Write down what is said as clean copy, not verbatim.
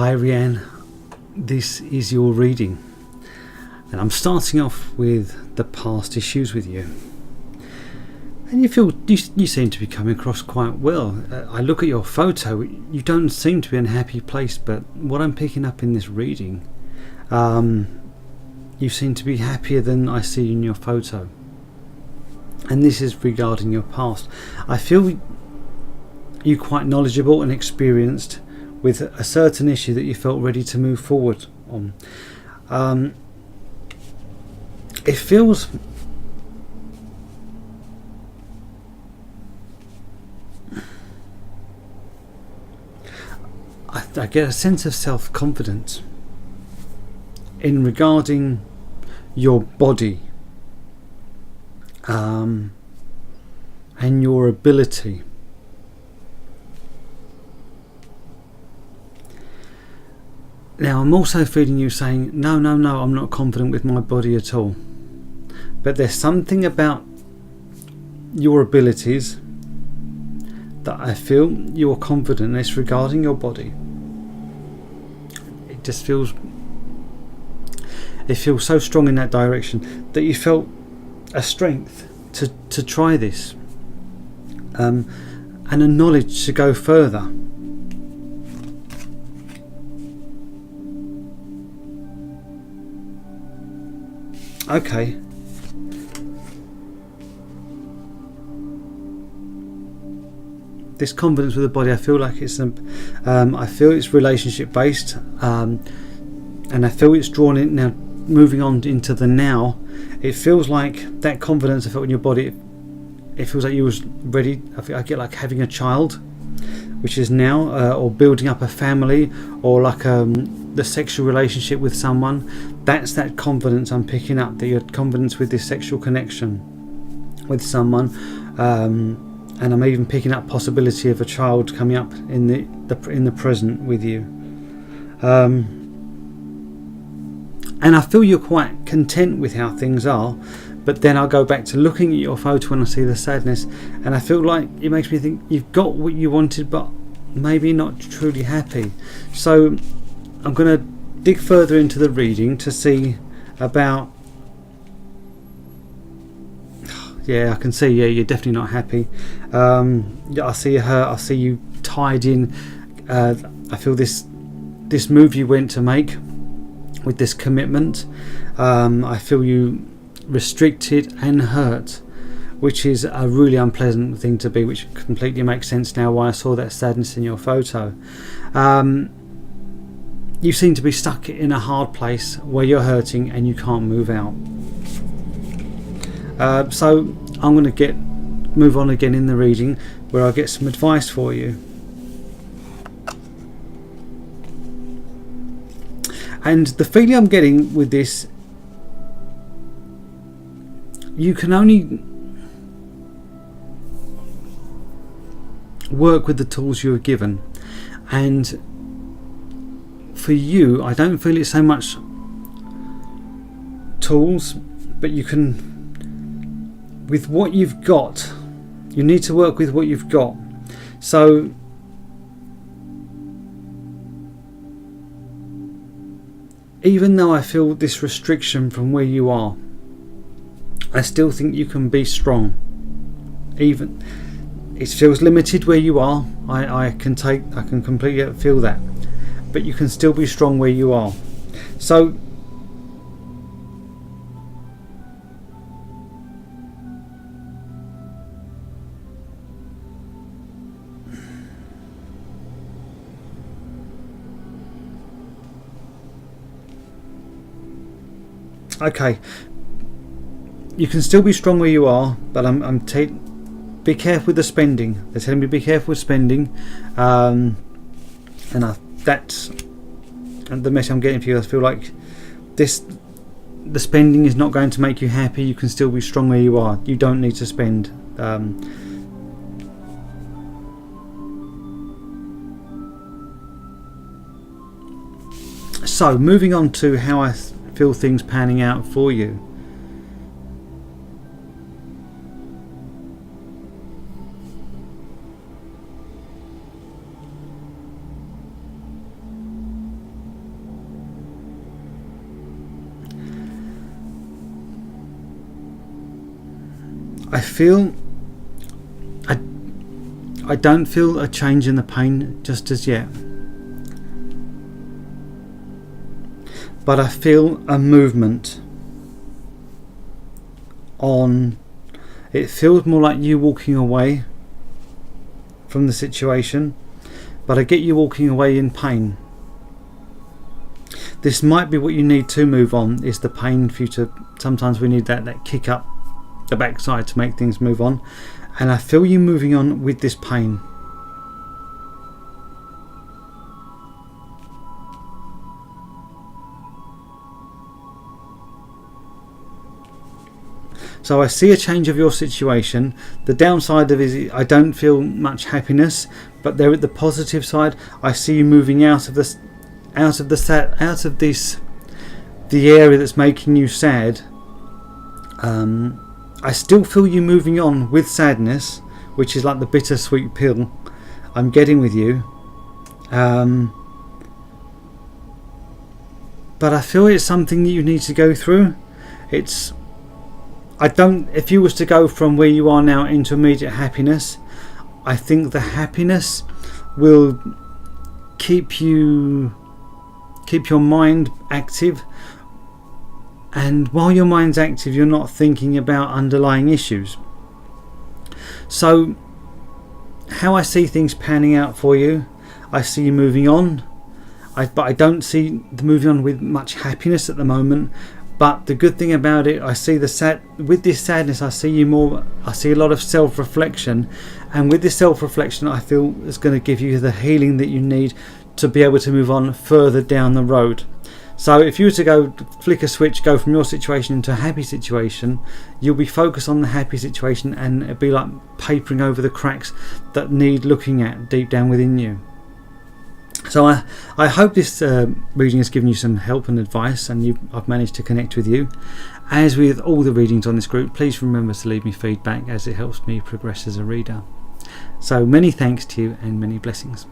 Hi Rianne, this is your reading, and I'm starting off with the past issues with you. And you seem to be coming across quite well. I look at your photo, you don't seem to be in a happy place, but what I'm picking up in this reading, you seem to be happier than I see in your photo. And this is regarding your past. I feel you quite knowledgeable and experienced with a certain issue that you felt ready to move forward on. It feels I get a sense of self-confidence in regarding your body and your ability. Now I'm also feeling you saying, no, I'm not confident with my body at all. But there's something about your abilities that I feel you're confident in regarding your body. It just feels so strong in that direction that you felt a strength to try this, and a knowledge to go further. Okay. This confidence with the body, I feel like it's I feel it's relationship based, and I feel it's drawn in now. Moving on into the now, it feels like that confidence I felt in your body. It feels like you was ready. I get like having a child, which is now, or building up a family, or like the sexual relationship with someone. That's that confidence I'm picking up. That your confidence with this sexual connection with someone. And I'm even picking up possibility of a child coming up in the present with you, and I feel you're quite content with how things are. But then I'll go back to looking at your photo and I see the sadness, and I feel like it makes me think you've got what you wanted, but maybe not truly happy. So I'm going to dig further into the reading to see about. Yeah, I can see. Yeah, you're definitely not happy. I see you hurt. I see you tied in. I feel this move you went to make with this commitment. I feel you restricted and hurt, which is a really unpleasant thing to be. Which completely makes sense now why I saw that sadness in your photo. You seem to be stuck in a hard place where you're hurting and you can't move out. So I'm going to move on again in the reading where I get some advice for you. And the feeling I'm getting with this, you can only work with the tools you are given. And for you, I don't feel it's so much tools, but you can, with what you've got, you need to work with what you've got. So even though I feel this restriction from where you are, I still think you can be strong. Even it feels limited where you are. I can completely feel that, but you can still be strong where you are. So okay, you can still be strong where you are, but be careful with the spending. They're telling me be careful with spending, and that's the message I'm getting for you. I feel like the spending is not going to make you happy. You can still be strong where you are. You don't need to spend. So moving on to how I feel things panning out for you. I feel I don't feel a change in the pain just as yet, but I feel a movement on. It feels more like you walking away from the situation, but I get you walking away in pain. This might be what you need to move on, is the pain for you to. Sometimes we need that kick up the backside to make things move on, and I feel you moving on with this pain. So I see a change of your situation. The downside of it is I don't feel much happiness, but there at the positive side, I see you moving out of this, the area that's making you sad. I still feel you moving on with sadness, which is like the bittersweet pill I'm getting with you. But I feel it's something that you need to go through. If you was to go from where you are now into immediate happiness, I think the happiness will keep your mind active, and while your mind's active, you're not thinking about underlying issues. So how I see things panning out for you, I see you moving on, but I don't see the moving on with much happiness at the moment. But the good thing about it, I see with this sadness, I see a lot of self-reflection, and with this self-reflection, I feel it's going to give you the healing that you need to be able to move on further down the road. So if you were to go flick a switch, go from your situation into a happy situation, you'll be focused on the happy situation, and it'll be like papering over the cracks that need looking at deep down within you. So I hope this reading has given you some help and advice, and I've managed to connect with you. As with all the readings on this group, please remember to leave me feedback, as it helps me progress as a reader. So many thanks to you and many blessings.